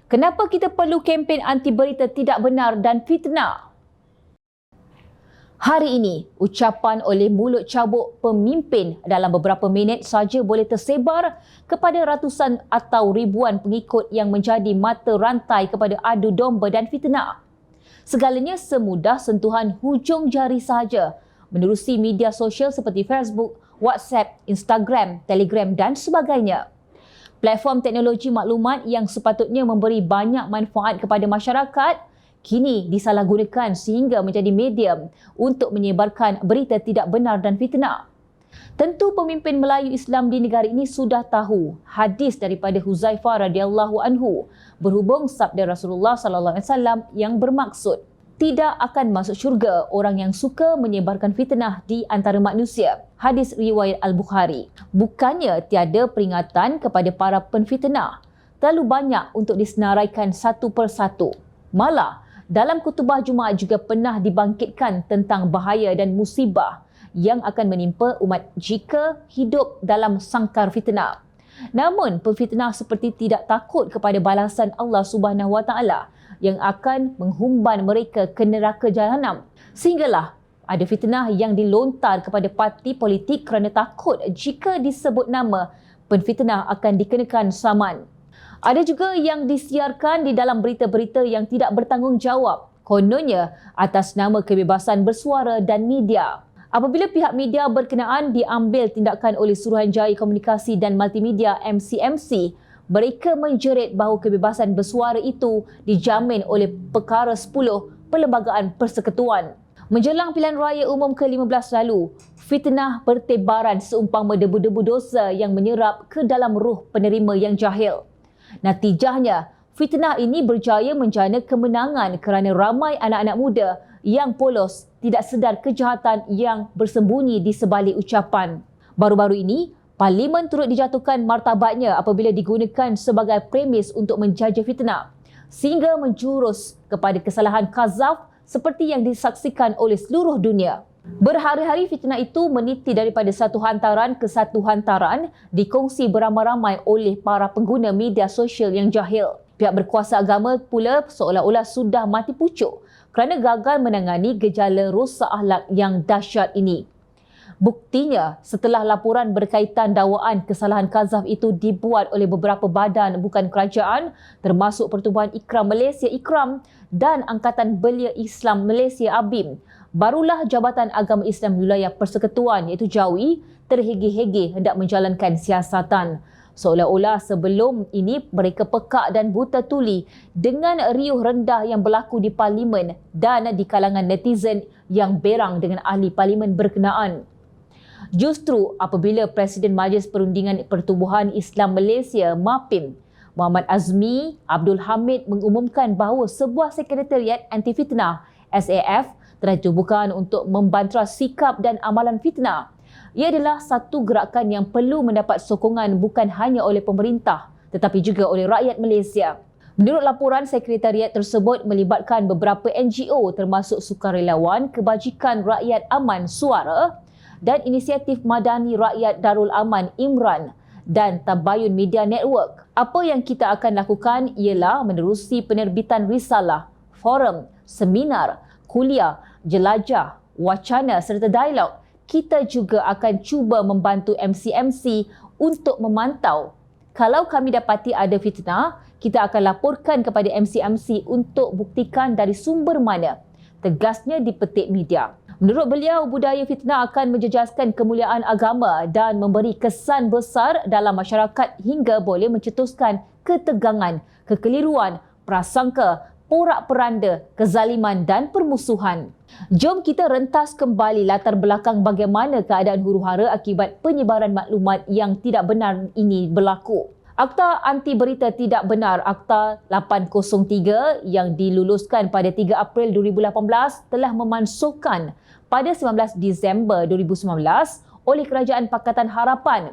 Kenapa kita perlu kempen anti berita tidak benar dan fitnah? Hari ini, ucapan oleh mulut cabuk pemimpin dalam beberapa minit saja boleh tersebar kepada ratusan atau ribuan pengikut yang menjadi mata rantai kepada adu domba dan fitnah. Segalanya semudah sentuhan hujung jari sahaja menerusi media sosial seperti Facebook, WhatsApp, Instagram, Telegram dan sebagainya. Platform teknologi maklumat yang sepatutnya memberi banyak manfaat kepada masyarakat kini disalahgunakan sehingga menjadi medium untuk menyebarkan berita tidak benar dan fitnah. Tentu pemimpin Melayu Islam di negara ini sudah tahu hadis daripada Huzaifah radhiyallahu anhu berhubung sabda Rasulullah sallallahu alaihi wasallam yang bermaksud tidak akan masuk syurga orang yang suka menyebarkan fitnah di antara manusia. Hadis riwayat Al-Bukhari. Bukannya tiada peringatan kepada para penfitnah. Terlalu banyak untuk disenaraikan satu persatu. Malah, dalam khutbah Jumaat juga pernah dibangkitkan tentang bahaya dan musibah yang akan menimpa umat jika hidup dalam sangkar fitnah. Namun, penfitnah seperti tidak takut kepada balasan Allah Subhanahu Wa Taala yang akan menghumban mereka ke neraka jahanam. Sehinggalah ada fitnah yang dilontar kepada parti politik kerana takut jika disebut nama, penfitnah akan dikenakan saman. Ada juga yang disiarkan di dalam berita-berita yang tidak bertanggungjawab, kononnya atas nama kebebasan bersuara dan media. Apabila pihak media berkenaan diambil tindakan oleh Suruhanjaya Komunikasi dan Multimedia MCMC, mereka menjerit bahawa kebebasan bersuara itu dijamin oleh Perkara 10 Perlembagaan Persekutuan. Menjelang pilihan raya umum ke-15 lalu, fitnah bertebaran seumpama debu-debu dosa yang menyerap ke dalam ruh penerima yang jahil. Natijahnya, fitnah ini berjaya menjana kemenangan kerana ramai anak-anak muda yang polos tidak sedar kejahatan yang bersembunyi di sebalik ucapan. Baru-baru ini, Parlimen turut dijatuhkan martabatnya apabila digunakan sebagai premis untuk menjaja fitnah sehingga menjurus kepada kesalahan kazaf seperti yang disaksikan oleh seluruh dunia. Berhari-hari fitnah itu meniti daripada satu hantaran ke satu hantaran dikongsi beramai-ramai oleh para pengguna media sosial yang jahil. Pihak berkuasa agama pula seolah-olah sudah mati pucuk kerana gagal menangani gejala rosak akhlak yang dahsyat ini. Buktinya, setelah laporan berkaitan dakwaan kesalahan kazaf itu dibuat oleh beberapa badan bukan kerajaan termasuk Pertubuhan Ikram Malaysia Ikram dan Angkatan Belia Islam Malaysia ABIM, barulah Jabatan Agama Islam Wilayah Persekutuan iaitu JAWI terhege-hege hendak menjalankan siasatan. Seolah-olah sebelum ini mereka pekak dan buta tuli dengan riuh rendah yang berlaku di Parlimen dan di kalangan netizen yang berang dengan ahli Parlimen berkenaan. Justru apabila Presiden Majlis Perundingan Pertubuhan Islam Malaysia MAPIM Muhammad Azmi Abdul Hamid mengumumkan bahawa sebuah sekretariat anti-fitnah SAF telah ditubuhkan untuk membantras sikap dan amalan fitnah. Ia adalah satu gerakan yang perlu mendapat sokongan bukan hanya oleh pemerintah tetapi juga oleh rakyat Malaysia. Menurut laporan, sekretariat tersebut melibatkan beberapa NGO termasuk Sukarelawan Kebajikan Rakyat Aman Suara dan Inisiatif Madani Rakyat Darul Aman Imran dan Tabayun Media Network. Apa yang kita akan lakukan ialah menerusi penerbitan risalah, forum, seminar, kuliah, jelajah, wacana serta dialog. Kita juga akan cuba membantu MCMC untuk memantau. Kalau kami dapati ada fitnah, kita akan laporkan kepada MCMC untuk buktikan dari sumber mana. Tegasnya dipetik media. Menurut beliau, budaya fitnah akan menjejaskan kemuliaan agama dan memberi kesan besar dalam masyarakat hingga boleh mencetuskan ketegangan, kekeliruan, prasangka, porak-peranda, kezaliman dan permusuhan. Jom kita rentas kembali latar belakang bagaimana keadaan huru-hara akibat penyebaran maklumat yang tidak benar ini berlaku. Akta Anti Berita Tidak Benar Akta 803 yang diluluskan pada 3 April 2018 telah memansuhkan pada 19 Disember 2019 oleh Kerajaan Pakatan Harapan.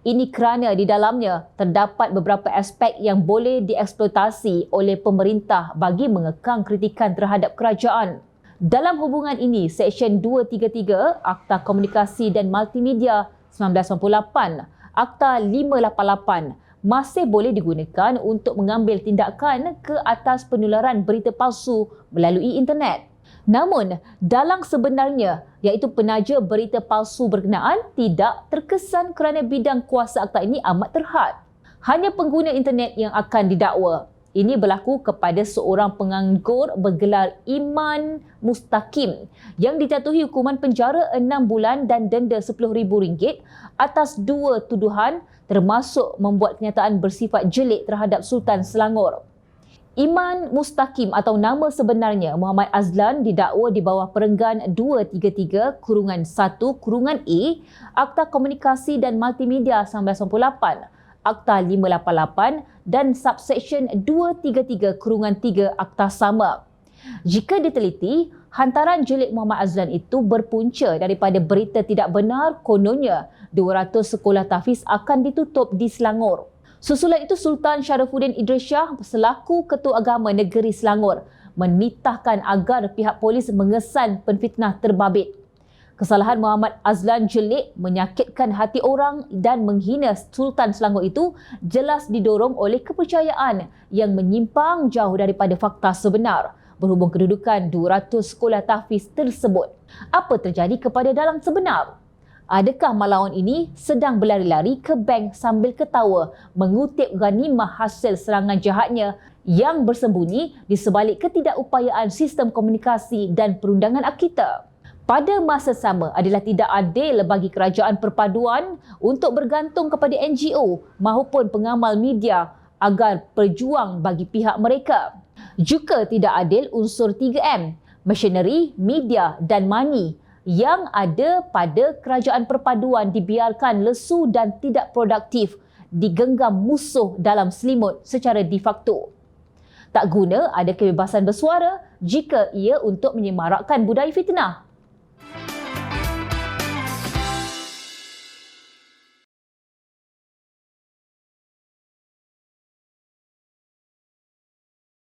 Ini kerana di dalamnya terdapat beberapa aspek yang boleh dieksploitasi oleh pemerintah bagi mengekang kritikan terhadap kerajaan. Dalam hubungan ini, Seksyen 233 Akta Komunikasi dan Multimedia 1998, Akta 588 masih boleh digunakan untuk mengambil tindakan ke atas penularan berita palsu melalui internet. Namun, dalang sebenarnya iaitu penaja berita palsu berkenaan tidak terkesan kerana bidang kuasa akta ini amat terhad. Hanya pengguna internet yang akan didakwa. Ini berlaku kepada seorang penganggur bergelar Iman Mustaqim yang dijatuhi hukuman penjara 6 bulan dan denda RM10,000 atas 2 tuduhan termasuk membuat kenyataan bersifat jelik terhadap Sultan Selangor. Iman Mustaqim atau nama sebenarnya Muhammad Azlan didakwa di bawah perenggan 233-1-A Akta Komunikasi dan Multimedia 1998, Akta 588 dan Subsection 233-3 Akta sama. Jika diteliti, hantaran jelik Muhammad Azlan itu berpunca daripada berita tidak benar kononnya 200 sekolah tahfiz akan ditutup di Selangor. Susulan itu, Sultan Sharifuddin Idris Shah selaku Ketua Agama Negeri Selangor menitahkan agar pihak polis mengesan penfitnah terbabit. Kesalahan Muhammad Azlan jelik menyakitkan hati orang dan menghina Sultan Selangor itu jelas didorong oleh kepercayaan yang menyimpang jauh daripada fakta sebenar berhubung kedudukan 200 sekolah tahfiz tersebut. Apa terjadi kepada dalang sebenar? Adakah malawan ini sedang berlari-lari ke bank sambil ketawa mengutip ghanimah hasil serangan jahatnya yang bersembunyi di sebalik ketidakupayaan sistem komunikasi dan perundangan kita? Pada masa sama adalah tidak adil bagi kerajaan perpaduan untuk bergantung kepada NGO maupun pengamal media agar berjuang bagi pihak mereka. Juga tidak adil unsur 3M, machinery, media dan money yang ada pada kerajaan perpaduan dibiarkan lesu dan tidak produktif, digenggam musuh dalam selimut secara de facto. Tak guna ada kebebasan bersuara jika ia untuk menyemarakkan budaya fitnah.